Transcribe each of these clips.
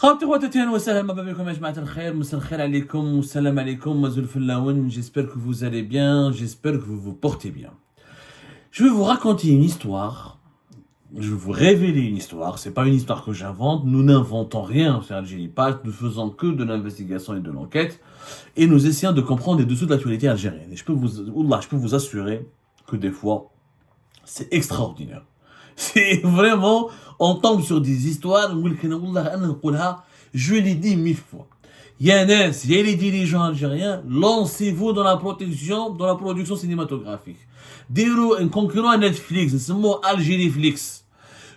خواتي خواتاتي اهلا وسهلا مرحبا بكم يا جماعه الخير مساء الخير عليكم والسلام عليكم مازال في اللون. J'espère que vous allez bien, j'espère que vous vous portez bien. Je vais vous raconter une histoire, je vais vous révéler une histoire, c'est pas une histoire que j'invente, nous n'inventons rien sur Algérie Pact, nous faisons que de l'investigation et de l'enquête et nous essayons de comprendre les dessous de l'actualité algérienne. Et je peux vous assurer que des fois c'est extraordinaire. C'est vraiment, on tombe sur des histoires, je l'ai dit 1000 fois. Yanes, il y a les dirigeants algériens, lancez-vous dans la production cinématographique. Dirou un concurrent à Netflix, c'est le mot Algériflix.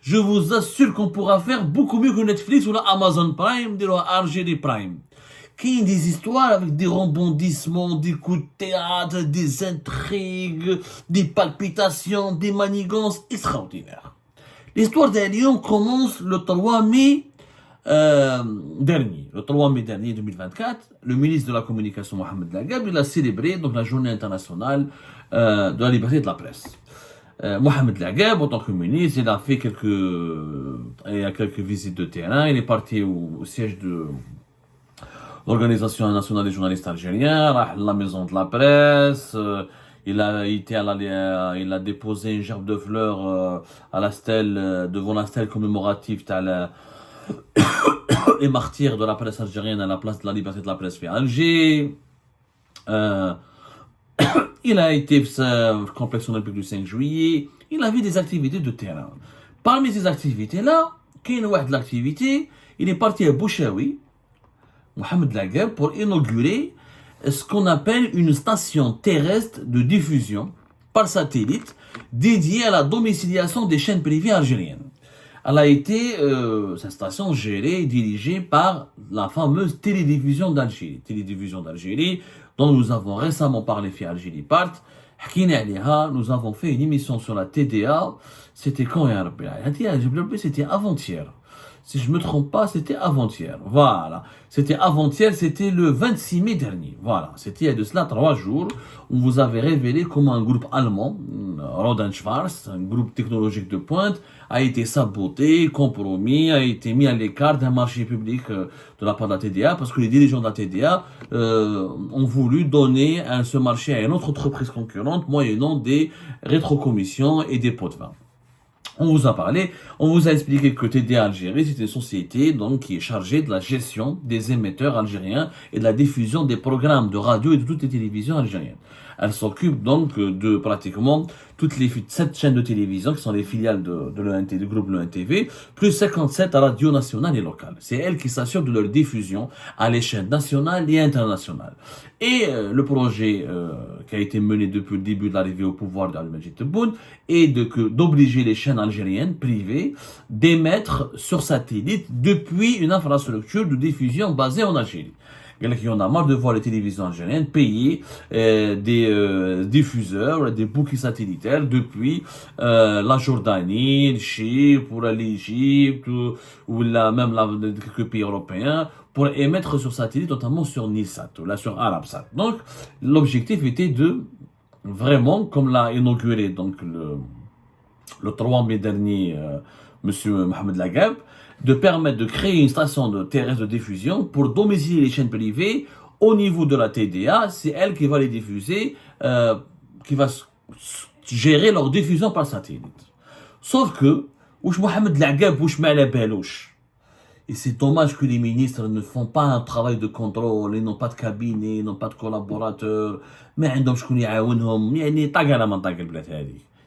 Je vous assure qu'on pourra faire beaucoup mieux que Netflix ou la Amazon Prime, dirou Algérie Prime. Qui ont des histoires avec des rebondissements, des coups de théâtre, des intrigues, des palpitations, des manigances extraordinaires. L'histoire d'un lion commence le 3 mai dernier. Le 3 mai dernier 2024, le ministre de la Communication Mohamed Lagab, il a célébré donc la journée internationale de la liberté de la presse. Mohamed Lagab, en tant que ministre, il a fait quelques visites de terrain. Il est parti au siège de l'Organisation nationale des journalistes algériens, la maison de la presse, il a déposé une gerbe de fleurs à la stèle, devant la stèle commémorative et martyrs de la presse algérienne à la place de la liberté de la presse à Alger. Il a été complexe olympique du 5 juillet. Il a vu des activités de terrain. Parmi ces activités-là, il est parti à Bouchaoui, Mohamed Lagab, pour inaugurer ce qu'on appelle une station terrestre de diffusion par satellite dédiée à la domiciliation des chaînes privées algériennes. Elle a été, cette station gérée et dirigée par la fameuse Télédiffusion d'Algérie, dont nous avons récemment parlé chez Algérie Part. Nous avons fait une émission sur la TDA. C'était quand, c'était avant-hier. Si je me trompe pas, c'était avant-hier. Voilà. C'était avant-hier, c'était le 26 mai dernier. Voilà. C'était il y a de cela 3 jours. On vous avait révélé comment un groupe allemand, Rohde & Schwarz, un groupe technologique de pointe, a été saboté, compromis, a été mis à l'écart d'un marché public de la part de la TDA parce que les dirigeants de la TDA ont voulu donner ce marché à une autre entreprise concurrente moyennant des rétrocommissions et des pots de vin. On vous a parlé, on vous a expliqué que TDA Algérie, c'est une société donc qui est chargée de la gestion des émetteurs algériens et de la diffusion des programmes de radio et de toutes les télévisions algériennes. Elle s'occupe donc de pratiquement toutes les 7 chaînes de télévision qui sont les filiales du groupe l'ENTV, plus 57 radios nationales et locales. C'est elle qui s'assure de leur diffusion à l'échelle nationale et internationale. Et le projet qui a été mené depuis le début de l'arrivée au pouvoir d'Al-Majid Tebboune est d'obliger les chaînes algériennes privées d'émettre sur satellite depuis une infrastructure de diffusion basée en Algérie. Il y en a marre de voir les télévisions algériennes payer des diffuseurs, des bouquets satellitaires depuis la Jordanie, le Chypre, l'Égypte ou même quelques pays européens pour émettre sur satellite, notamment sur Nilsat ou là sur Arabsat. Donc l'objectif était de vraiment, comme l'a inauguré donc le 3 mai dernier Monsieur Mohamed Lagab, de permettre de créer une station terrestre de diffusion pour domicilier les chaînes privées au niveau de la TDA. C'est elle qui va les diffuser, qui va gérer leur diffusion par satellite. Sauf que, Mohamed Lagab, et c'est dommage que les ministres ne font pas un travail de contrôle, ils n'ont pas de cabinet, ils n'ont pas de collaborateurs, mais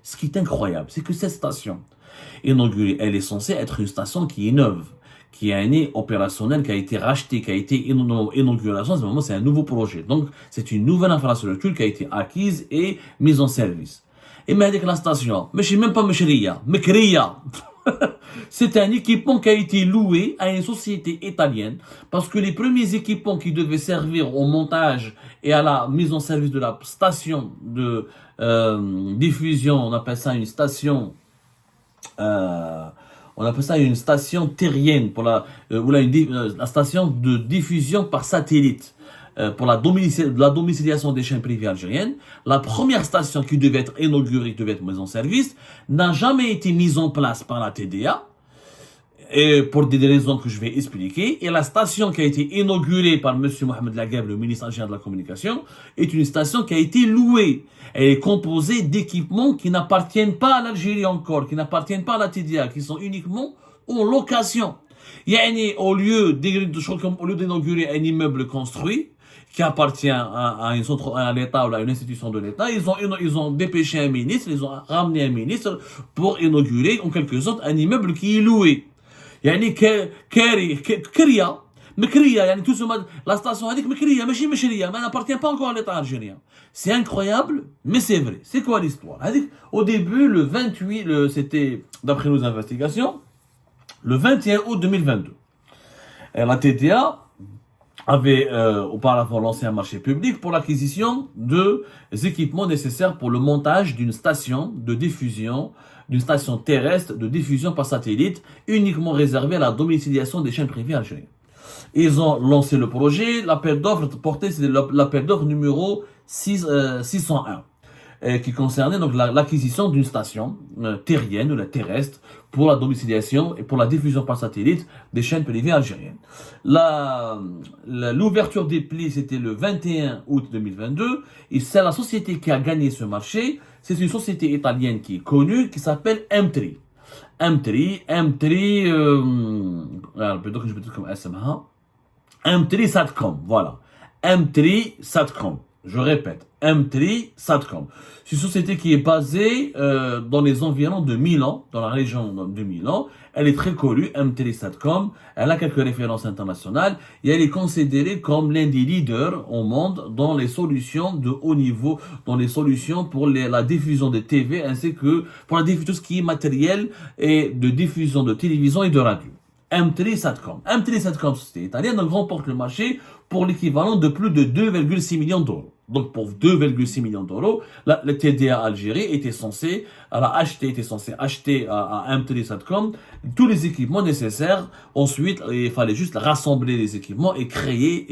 ce qui est incroyable, c'est que cette station inaugurée, elle est censée être une station qui est neuve, qui est année opérationnelle, qui a été rachetée, qui a été inaugurée. C'est un nouveau projet. Donc, c'est une nouvelle infrastructure qui a été acquise et mise en service. Et mais avec la station, mais je sais même pas Meshria, Mekria. C'est un équipement qui a été loué à une société italienne parce que les premiers équipements qui devaient servir au montage et à la mise en service de la station de diffusion, on appelle ça une station terrienne pour la station de diffusion par satellite pour la domiciliation des chaînes privées algériennes. La première station qui devait être inaugurée, qui devait être mise en service, n'a jamais été mise en place par la TDA. et pour des raisons que je vais expliquer. Et la station qui a été inaugurée par M. Mohamed Lagab, le ministre algérien de la Communication, est une station qui a été louée. Elle est composée d'équipements qui n'appartiennent pas à l'Algérie encore, qui n'appartiennent pas à la TDA, qui sont uniquement en location. Yani, au lieu d'inaugurer un immeuble construit, qui appartient à l'État ou à une institution de l'État, ils ont dépêché un ministre, ils ont ramené un ministre pour inaugurer en quelque sorte un immeuble qui est loué. يعني كريا مكريه يعني tout ce la station هذيك مكريه ماشي مشريه ما n'appartient pas encore à l'État algérien. C'est incroyable mais c'est vrai. C'est quoi l'histoire? Au début le 28 c'était d'après nos investigations le 21 août 2022. La TDA avait auparavant lancé un marché public pour l'acquisition des équipements nécessaires pour le montage d'une station de diffusion, d'une station terrestre de diffusion par satellite, uniquement réservée à la domiciliation des chaînes privées algériennes. Ils ont lancé le projet, l'appel d'offres porté, c'est l'appel d'offres numéro 601. Qui concernait donc l'acquisition d'une station terrienne ou terrestre pour la domiciliation et pour la diffusion par satellite des chaînes privées algériennes. L'ouverture des plis, c'était le 21 août 2022 et c'est la société qui a gagné ce marché. C'est une société italienne qui est connue, qui s'appelle M3. Plutôt que je peux dire comme SMH. M3 Satcom, voilà. M3 Satcom. Je répète, M3 Satcom. C'est une société qui est basée dans les environs de Milan, dans la région de Milan. Elle est très connue, M3 Satcom. Elle a quelques références internationales et elle est considérée comme l'un des leaders au monde dans les solutions de haut niveau, dans les solutions pour la diffusion de TV ainsi que pour la diffusion de tout ce qui est matériel et de diffusion de télévision et de radio. M3 Satcom. M3 Satcom, société italienne, remporte le marché pour l'équivalent de plus de 2,6 millions d'euros. Donc pour 2,6 millions d'euros, la TDA Algérie était censée acheter à M3 Satcom tous les équipements nécessaires. Ensuite, il fallait juste rassembler les équipements et créer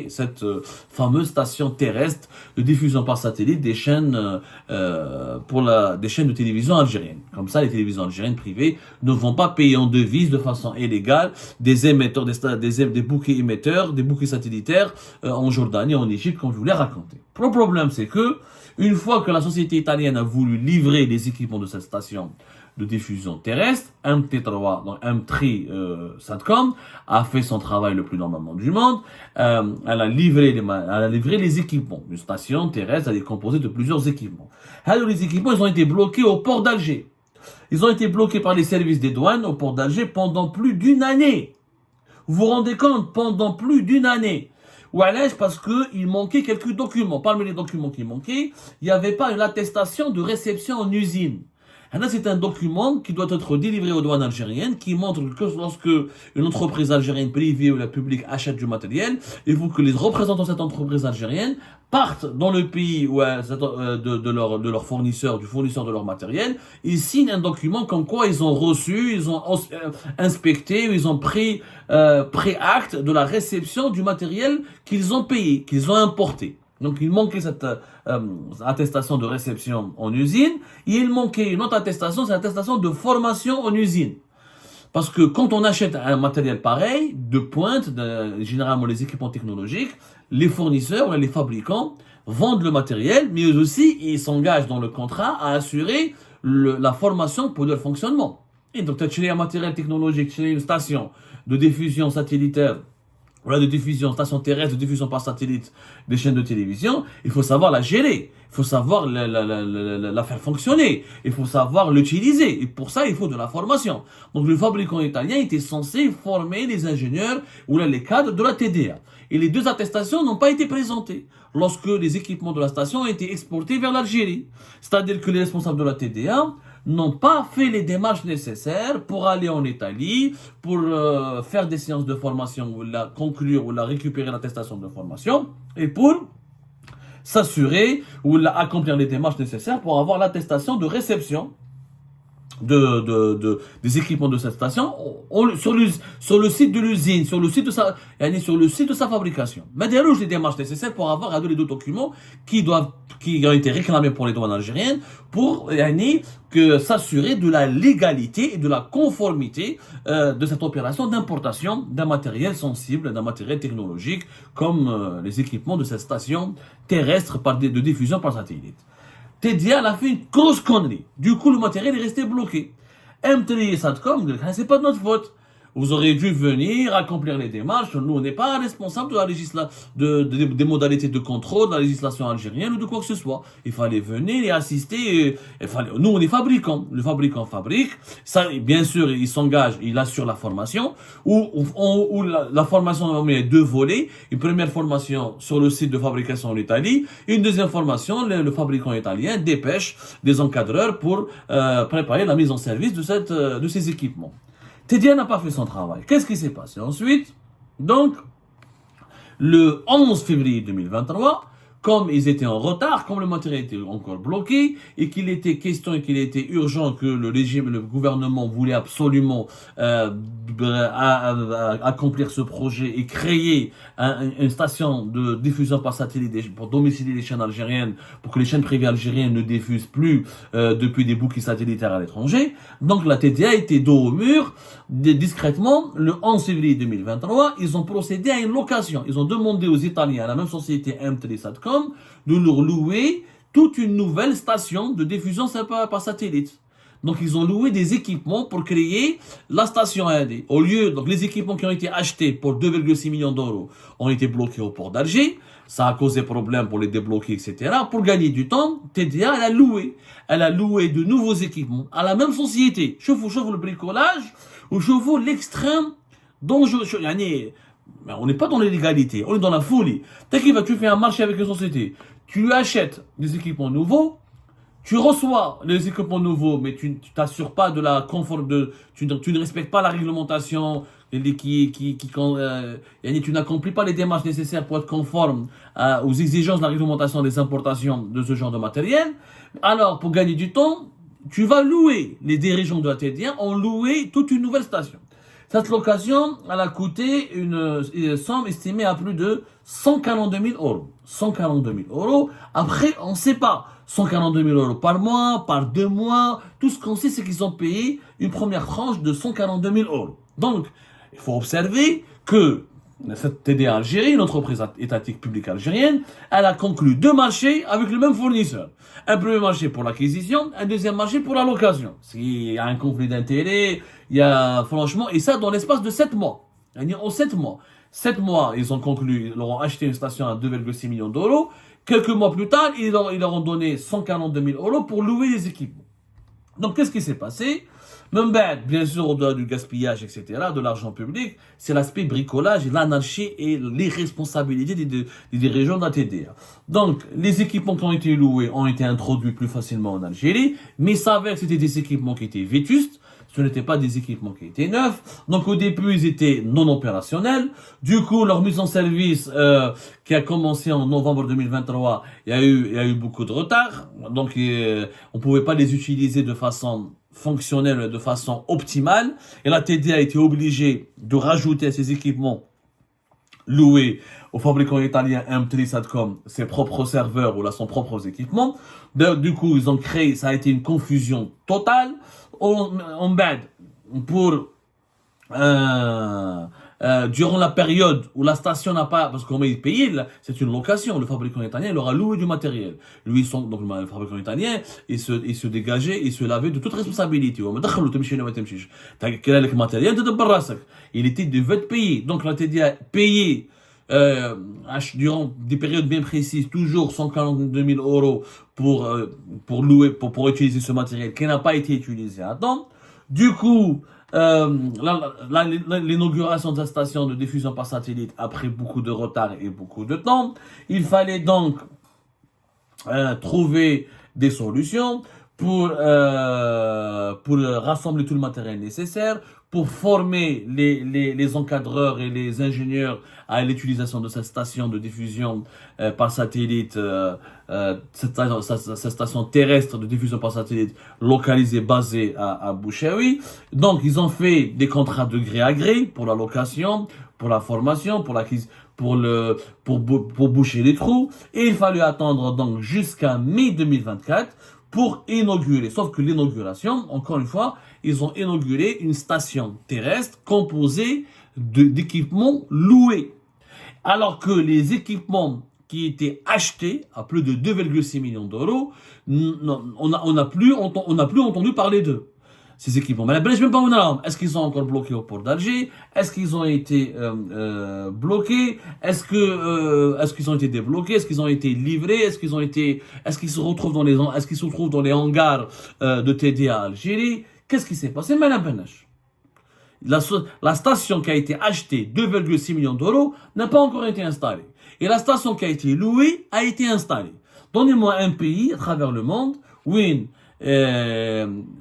cette fameuse station terrestre de diffusion par satellite des chaînes des chaînes de télévision algériennes. Comme ça, les télévisions algériennes privées ne vont pas payer en devises de façon illégale des émetteurs, des bouquets émetteurs, des bouquets satellitaires en Jordanie, en Égypte, comme je vous l'ai raconté. Le problème, c'est que une fois que la société italienne a voulu livrer les équipements de cette station de diffusion terrestre, MT3, donc M3 Satcom, a fait son travail le plus normalement du monde. Elle a livré les équipements. Une station terrestre, elle est composée de plusieurs équipements. Alors, les équipements, ils ont été bloqués au port d'Alger. Ils ont été bloqués par les services des douanes au port d'Alger pendant plus d'une année. Vous vous rendez compte? Pendant plus d'une année. Parce qu'il manquait quelques documents. Parmi les documents qui manquaient, il n'y avait pas une attestation de réception en usine. C'est un document qui doit être délivré aux douanes algériennes qui montre que lorsque une entreprise algérienne privée ou la publique achète du matériel, il faut que les représentants de cette entreprise algérienne partent dans le pays de leur fournisseur, du fournisseur de leur matériel, ils signent un document comme quoi ils ont reçu, ils ont inspecté, ils ont pris acte de la réception du matériel qu'ils ont payé, qu'ils ont importé. Donc il manquait cette attestation de réception en usine, et il manquait une autre attestation, c'est l'attestation de formation en usine. Parce que quand on achète un matériel pareil, de pointe, généralement les équipements technologiques, les fournisseurs, les fabricants vendent le matériel, mais eux aussi, ils s'engagent dans le contrat à assurer la formation pour leur fonctionnement. Et donc, tu as un matériel technologique, tu as une station de diffusion satellitaire, voilà, de diffusion, station terrestre, de diffusion par satellite des chaînes de télévision, il faut savoir la gérer, il faut savoir la faire fonctionner, il faut savoir l'utiliser, et pour ça, il faut de la formation. Donc, le fabricant italien était censé former les ingénieurs ou les cadres de la TDA. Et les deux attestations n'ont pas été présentées lorsque les équipements de la station ont été exportés vers l'Algérie. C'est-à-dire que les responsables de la TDA n'ont pas fait les démarches nécessaires pour aller en Italie, pour faire des séances de formation, ou la conclure, ou la récupérer l'attestation de formation, et pour s'assurer, ou accomplir les démarches nécessaires pour avoir l'attestation de réception des équipements de cette station sur le site de l'usine, sur le site de sa fabrication. Mais derrière, les démarches nécessaires pour avoir les deux documents qui ont été réclamés pour les douanes algériennes pour s'assurer de la légalité et de la conformité de cette opération d'importation d'un matériel sensible, d'un matériel technologique comme les équipements de cette station terrestre de diffusion par satellite. TDA a fait une grosse connerie. Du coup, le matériel est resté bloqué. M3 Satcom, c'est pas de notre faute. Vous auriez dû venir accomplir les démarches. Nous, on n'est pas responsable de la des modalités de contrôle de la législation algérienne ou de quoi que ce soit. Il fallait venir et assister. Nous, on est fabricants. Le fabricant fabrique. Ça, bien sûr, il s'engage, il assure la formation. Où la formation est deux volets. Une première formation sur le site de fabrication en Italie. Une deuxième formation, le fabricant italien dépêche des encadreurs pour préparer la mise en service de ces équipements. TDA n'a pas fait son travail. Qu'est-ce qui s'est passé ensuite? Donc, le 11 février 2023, comme ils étaient en retard, comme le matériel était encore bloqué, et qu'il était question et qu'il était urgent que le gouvernement voulait absolument accomplir ce projet et créer une station de diffusion par satellite pour domicilier les chaînes algériennes, pour que les chaînes privées algériennes ne diffusent plus depuis des bouquets satellitaires à l'étranger. Donc la TDA était dos au mur. Discrètement, le 11 février 2023, ils ont procédé à une location. Ils ont demandé aux Italiens, à la même société M3 Satcom, de leur louer toute une nouvelle station de diffusion par satellite. Donc ils ont loué des équipements pour créer la station AD. Donc les équipements qui ont été achetés pour 2,6 millions d'euros ont été bloqués au port d'Alger. Ça a causé problème pour les débloquer, etc. Pour gagner du temps, TDA, elle a loué de nouveaux équipements à la même société. Chauffe le bricolage ou chauffe l'extrême dangereux. On n'est pas dans l'illégalité, on est dans la folie. Tu fais un marché avec une société, tu lui achètes des équipements nouveaux, tu reçois les équipements nouveaux, mais tu t'assures pas de la tu ne respectes pas la réglementation, tu n'accomplis pas les démarches nécessaires pour être conforme aux exigences de la réglementation des importations de ce genre de matériel. Alors, pour gagner du temps, tu vas louer. Les dirigeants de la TDA ont loué toute une nouvelle station. Cette location, elle a coûté une somme estimée à plus de 142 000 euros. 142 000 euros. Après, on ne sait pas. 142 000 euros par mois, par 2 mois. Tout ce qu'on sait, c'est qu'ils ont payé une première tranche de 142 000 euros. Donc, il faut observer que cette TDA Algérie, une entreprise étatique publique algérienne, elle a conclu 2 marchés avec le même fournisseur. Un premier marché pour l'acquisition, un deuxième marché pour la location. Il y a un conflit d'intérêts, il y a franchement, et ça dans l'espace de 7 mois. En 7 mois. 7 mois, ils ont conclu, ils leur ont acheté une station à 2,6 millions d'euros. Quelques mois plus tard, ils leur ont donné 142 000 euros pour louer les équipements. Donc, qu'est-ce qui s'est passé? Même bien sûr, au-delà du gaspillage, etc., de l'argent public, c'est l'aspect bricolage, l'anarchie et l'irresponsabilité des dirigeants de la TDA. Donc, les équipements qui ont été loués ont été introduits plus facilement en Algérie, mais il s'avère que c'était des équipements qui étaient vétustes, ce n'étaient pas des équipements qui étaient neufs. Donc, au début, ils étaient non opérationnels. Du coup, leur mise en service, qui a commencé en novembre 2023, il y a eu beaucoup de retard. Donc, on pouvait pas les utiliser de façon fonctionnelle, de façon optimale. Et la TDA a été obligée de rajouter à ces équipements loués au fabricant italien M3 Satcom ses propres serveurs ou son propres équipements. Du coup, ils ont créé, ça a été une confusion totale. On bad pour durant la période où la station n'a pas, parce qu'on est payé, c'est une location, le fabricant italien il aura loué du matériel. Lui, donc le fabricant italien, il se dégageait, il se lavait de toute responsabilité. Il était devait être payé. Donc la TDA payé durant des périodes bien précises, toujours 142 000 euros pour louer, pour utiliser ce matériel qui n'a pas été utilisé à temps. Du coup, l'inauguration de la station de diffusion par satellite a pris beaucoup de retard et beaucoup de temps. Il fallait donc trouver des solutions pour rassembler tout le matériel nécessaire, pour former les encadreurs et les ingénieurs à l'utilisation de cette station de diffusion par satellite, cette station terrestre de diffusion par satellite localisée, basée à Bouchaoui. Donc, ils ont fait des contrats de gré à gré pour la location, pour la formation, pour boucher les trous. Et il fallut attendre donc jusqu'à mai 2024 pour inaugurer. Sauf que l'inauguration, encore une fois, ils ont inauguré une station terrestre composée d'équipements loués. Alors que les équipements qui étaient achetés à plus de 2,6 millions d'euros, on n'a plus entendu parler d'eux. Ces équipements. Mais la Belgique, même pas une alarme. Est-ce qu'ils sont encore bloqués au port d'Alger? Est-ce qu'ils ont été bloqués? Est-ce qu'ils ont été débloqués? Est-ce qu'ils ont été livrés? Est-ce qu'ils se retrouvent dans les hangars de TDA Algérie? Qu'est-ce qui s'est passé? Mais la station qui a été achetée 2,6 millions d'euros n'a pas encore été installée. Et la station qui a été louée a été installée. Donnez-moi un pays à travers le monde où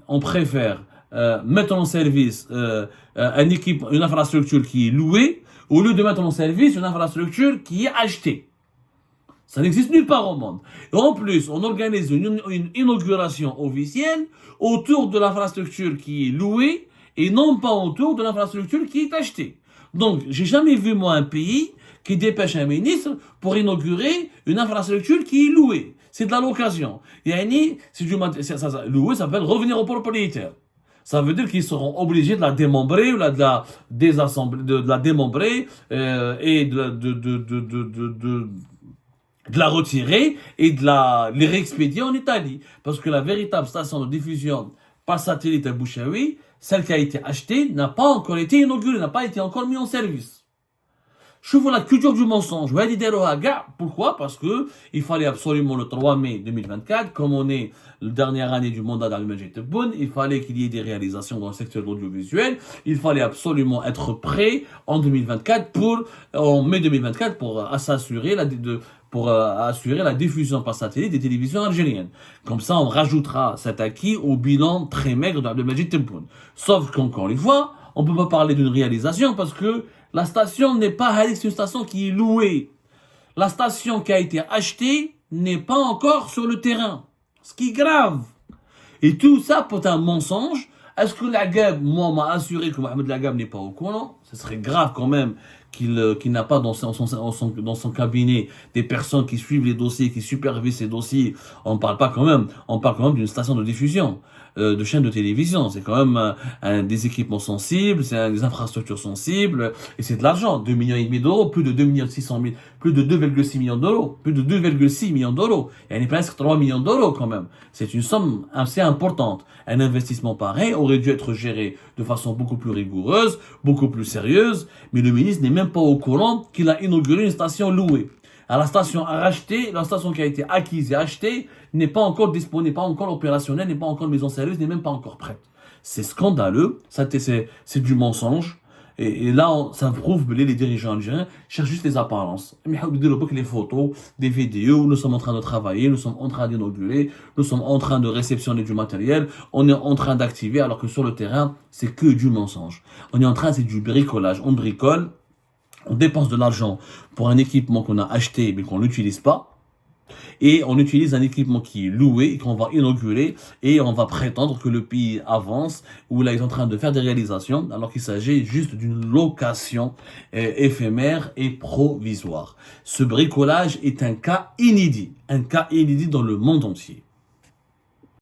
on préfère mettre en service une infrastructure qui est louée au lieu de mettre en service une infrastructure qui est achetée. Ça n'existe nulle part au monde. Et en plus, on organise une inauguration officielle autour de l'infrastructure qui est louée et non pas autour de l'infrastructure qui est achetée. Donc, j'ai jamais vu, moi, un pays qui dépêche un ministre pour inaugurer une infrastructure qui est louée. C'est de la location. Louer, ça s'appelle revenir au propriétaire. Ça veut dire qu'ils seront obligés de la démembrer ou de la désassembler, de la démembrer et de la retirer et les réexpédier en Italie. Parce que la véritable station de diffusion par satellite à Bouchaoui, celle qui a été achetée, n'a pas encore été inaugurée, n'a pas été encore mise en service. Je vois la culture du mensonge. Pourquoi? Parce que il fallait absolument le 3 mai 2024, comme on est la dernière année du mandat d'Al-Majid Tebboune, il fallait qu'il y ait des réalisations dans le secteur de l'audiovisuel. Il fallait absolument être prêt en mai 2024 pour assurer la diffusion par satellite des télévisions algériennes. Comme ça, on rajoutera cet acquis au bilan très maigre d'Al-Majid Tebboune. Sauf qu'encore une fois, on ne peut pas parler d'une réalisation parce que la station n'est pas une station qui est louée. La station qui a été achetée n'est pas encore sur le terrain. Ce qui est grave. Et tout ça peut être un mensonge. Est-ce que l'Agab, moi, m'a assuré que Mohamed Lagab n'est pas au courant? Ce serait grave quand même qu'il n'a pas dans son cabinet des personnes qui suivent les dossiers, qui supervisent ces dossiers. On parle quand même d'une station de diffusion, de chaîne de télévision. C'est quand même des équipements sensibles, c'est des infrastructures sensibles, et c'est de l'argent. 2,5 millions d'euros, plus de 2,6 millions d'euros, plus de 2,6 millions d'euros. Et elle est presque 3 millions d'euros quand même. C'est une somme assez importante. Un investissement pareil aurait dû être géré de façon beaucoup plus rigoureuse, beaucoup plus sérieuse, mais le ministre n'est même pas au courant qu'il a inauguré une station louée. Alors, la station qui a été acquise et achetée n'est pas encore disponible, n'est pas encore opérationnelle, n'est pas encore mise en service, n'est même pas encore prête. C'est scandaleux, c'est du mensonge. Et là, ça prouve que les dirigeants algériens cherchent juste les apparences. Mais les photos, des vidéos, nous sommes en train de travailler, nous sommes en train d'inaugurer, nous sommes en train de réceptionner du matériel, on est en train d'activer, alors que sur le terrain, c'est que du mensonge. C'est du bricolage. On bricole, on dépense de l'argent pour un équipement qu'on a acheté mais qu'on n'utilise pas. Et on utilise un équipement qui est loué et qu'on va inaugurer et on va prétendre que le pays avance ou là ils sont en train de faire des réalisations alors qu'il s'agit juste d'une location éphémère et provisoire. Ce bricolage est un cas inédit dans le monde entier.